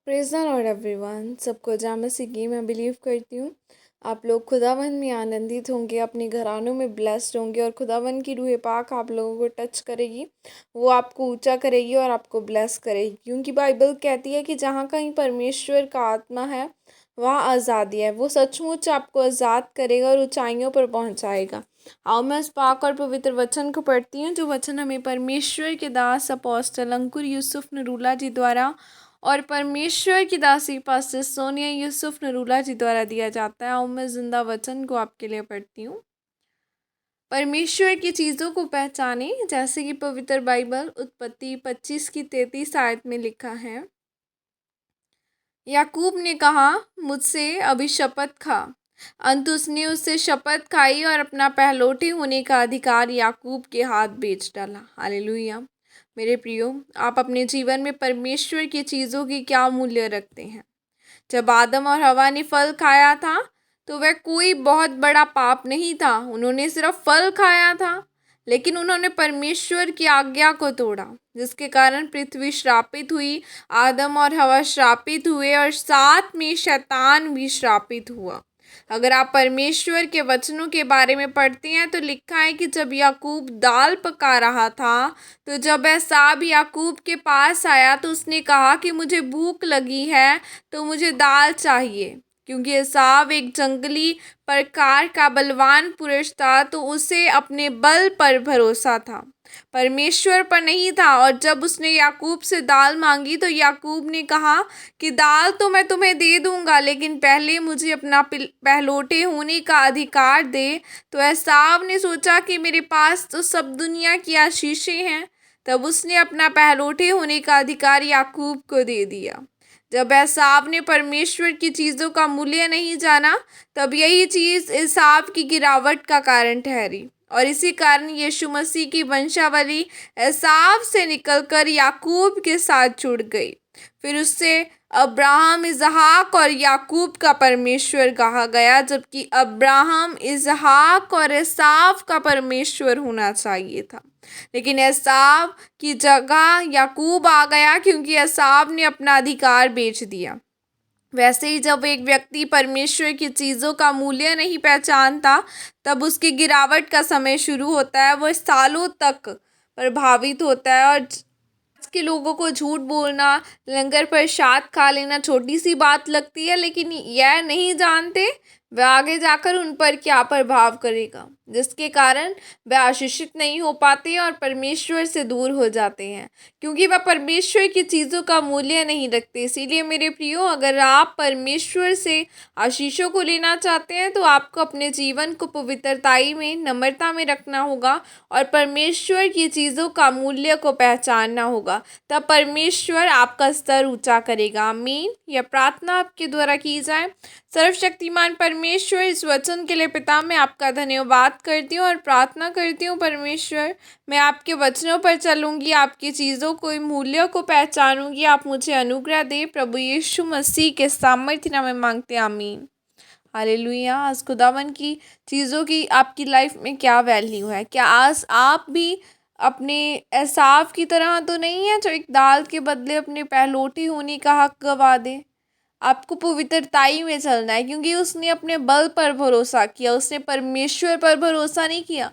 Praise the Lord everyone. सबको जय मसीह की मैं बिलीव करती हूँ आप लोग खुदावन में आनंदित होंगे, अपने घरानों में ब्लेस्ड होंगे और खुदावन की रूह पाक आप लोगों को टच करेगी, वो आपको ऊंचा करेगी और आपको ब्लेस करेगी। क्योंकि बाइबल कहती है कि जहाँ कहीं परमेश्वर का आत्मा है वहाँ आज़ादी है। वो सचमुच आपको आज़ाद करेगा और ऊंचाइयों पर पहुँचाएगा। आओ मैं उस पाक और पवित्र वचन को पढ़ती हूँ, जो वचन हमें परमेश्वर के दास अपोस्टल अंकुर यूसुफ नरूला जी द्वारा और परमेश्वर की दासी पास्टर सोनिया यूसुफ नरूला जी द्वारा दिया जाता है। आओ मैं जिंदा वचन को आपके लिए पढ़ती हूँ। परमेश्वर की चीज़ों को पहचाने, जैसे कि पवित्र बाइबल उत्पत्ति 25 की 33 आयत में लिखा है, याकूब ने कहा, मुझसे अभी शपथ खा। अंत उसने उससे शपथ खाई और अपना पहलौठे होने का अधिकार याकूब के हाथ बेच डाला। हालेलुया। मेरे प्रियो, आप अपने जीवन में परमेश्वर की चीज़ों की क्या मूल्य रखते हैं? जब आदम और हवा ने फल खाया था तो वह कोई बहुत बड़ा पाप नहीं था। उन्होंने सिर्फ फल खाया था, लेकिन उन्होंने परमेश्वर की आज्ञा को तोड़ा, जिसके कारण पृथ्वी श्रापित हुई। आदम और हवा श्रापित हुए और साथ में शैतान भी श्रापित हुआ। अगर आप परमेश्वर के वचनों के बारे में पढ़ते हैं तो लिखा है कि जब याकूब दाल पका रहा था, तो जब एसाव याकूब के पास आया तो उसने कहा कि मुझे भूख लगी है तो मुझे दाल चाहिए। क्योंकि एसाव एक जंगली प्रकार का बलवान पुरुष था, तो उसे अपने बल पर भरोसा था, परमेश्वर पर नहीं था। और जब उसने याकूब से दाल मांगी तो याकूब ने कहा कि दाल तो मैं तुम्हें दे दूंगा, लेकिन पहले मुझे अपना पहलौठे होने का अधिकार दे। तो एसाव ने सोचा कि मेरे पास तो सब दुनिया की आशीषें हैं। तब उसने अपना पहलौठे होने का अधिकार याकूब को दे दिया। जब एसाव ने परमेश्वर की चीज़ों का मूल्य नहीं जाना, तब यही चीज़ एसाव की गिरावट का कारण ठहरी। और इसी कारण यीशु मसीह की वंशावली एसाव से निकलकर याकूब के साथ जुड़ गई। फिर उससे अब्राहम, इसहाक और याकूब का परमेश्वर कहा गया, जबकि अब्राहम, इसहाक और एसाव का परमेश्वर होना चाहिए था। लेकिन एसाव की जगह याकूब आ गया, क्योंकि एसाव ने अपना अधिकार बेच दिया। वैसे ही जब एक व्यक्ति परमेश्वर की चीज़ों का मूल्य नहीं पहचानता, तब उसकी गिरावट का समय शुरू होता है। वो सालों तक प्रभावित होता है। और आज के लोगों को झूठ बोलना, लंगर प्रसाद खा लेना छोटी सी बात लगती है, लेकिन यह नहीं जानते वह आगे जाकर उन पर क्या प्रभाव करेगा, जिसके कारण वह आशीषित नहीं हो पाते और परमेश्वर से दूर हो जाते हैं, क्योंकि वह परमेश्वर की चीज़ों का मूल्य नहीं रखते। इसीलिए मेरे प्रियो, अगर आप परमेश्वर से आशीषों को लेना चाहते हैं तो आपको अपने जीवन को पवित्रताई में, नम्रता में रखना होगा और परमेश्वर की चीज़ों का मूल्य को पहचानना होगा। तब परमेश्वर आपका स्तर ऊंचा करेगा। आमीन। यह प्रार्थना आपके द्वारा की जाए। सर्वशक्तिमान परमेश्वर, इस वचन के लिए पिता मैं आपका धन्यवाद करती हूँ और प्रार्थना करती हूँ परमेश्वर, मैं आपके वचनों पर चलूँगी, आपकी चीज़ों को, मूल्यों को पहचानूँगी। आप मुझे अनुग्रह दे, प्रभु यीशु मसीह के सामर्थ्य नाम में मांगते हैं, आमीन। हालेलुया। आज खुदावन की चीज़ों की आपकी लाइफ में क्या वैल्यू है? क्या आज आप भी अपने एसाव की तरह तो नहीं है, जो एक दाल के बदले अपने पहलौठे होने का हक गवा दे? आपको पवित्रताई में चलना है, क्योंकि उसने अपने बल पर भरोसा किया, उसने परमेश्वर पर भरोसा नहीं किया।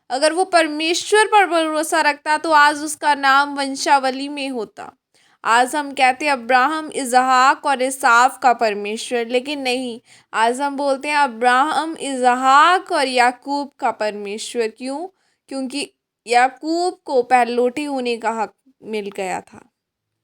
अगर वो परमेश्वर पर भरोसा रखता तो आज उसका नाम वंशावली में होता। आज हम कहते हैं अब्राहम, इसहाक और एसाव का परमेश्वर, लेकिन नहीं, आज हम बोलते हैं अब्राहम, इसहाक और याकूब का परमेश्वर। क्यों? क्योंकि याकूब को पहलौठे होने का हक मिल गया था।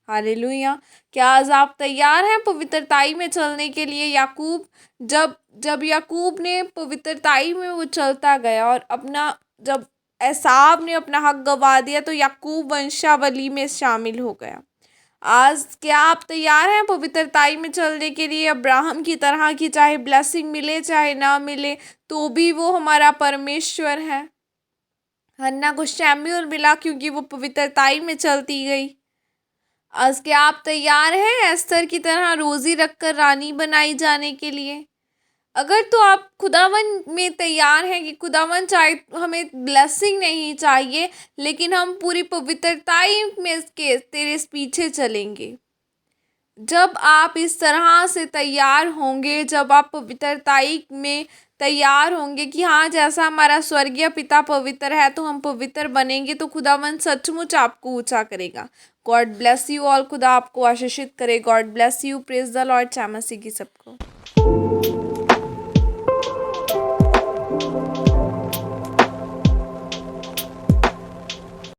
हालेलुया। क्या आज आप तैयार हैं पवित्रताई में चलने के लिए? याकूब, जब जब याकूब ने पवित्रताई में वो चलता गया और अपना, जब एसाव ने अपना हक गवा दिया तो याकूब वंशावली में शामिल हो गया। आज क्या आप तैयार हैं पवित्रताई में चलने के लिए? अब्राहम की तरह की, चाहे ब्लेसिंग मिले चाहे ना मिले, तो भी वो हमारा परमेश्वर है। हन्ना को शैम्यूल मिला क्योंकि वो पवित्रताई में चलती गई। आज क्या आप तैयार हैं एस्तर की तरह रोज़ी रखकर रानी बनाई जाने के लिए? अगर तो आप खुदावन में तैयार हैं कि खुदावन चाहे हमें ब्लेसिंग नहीं चाहिए, लेकिन हम पूरी पवित्रताई में के तेरे पीछे चलेंगे, जब आप इस तरह से तैयार होंगे, जब आप पवित्रताई में तैयार होंगे कि हाँ, जैसा हमारा स्वर्गीय पिता पवित्र है तो हम पवित्र बनेंगे, तो खुदावंद सचमुच आपको ऊंचा करेगा। God bless you all. खुदा आपको आशीषित करे। God bless you. Praise the Lord. जय मसीह की सबको।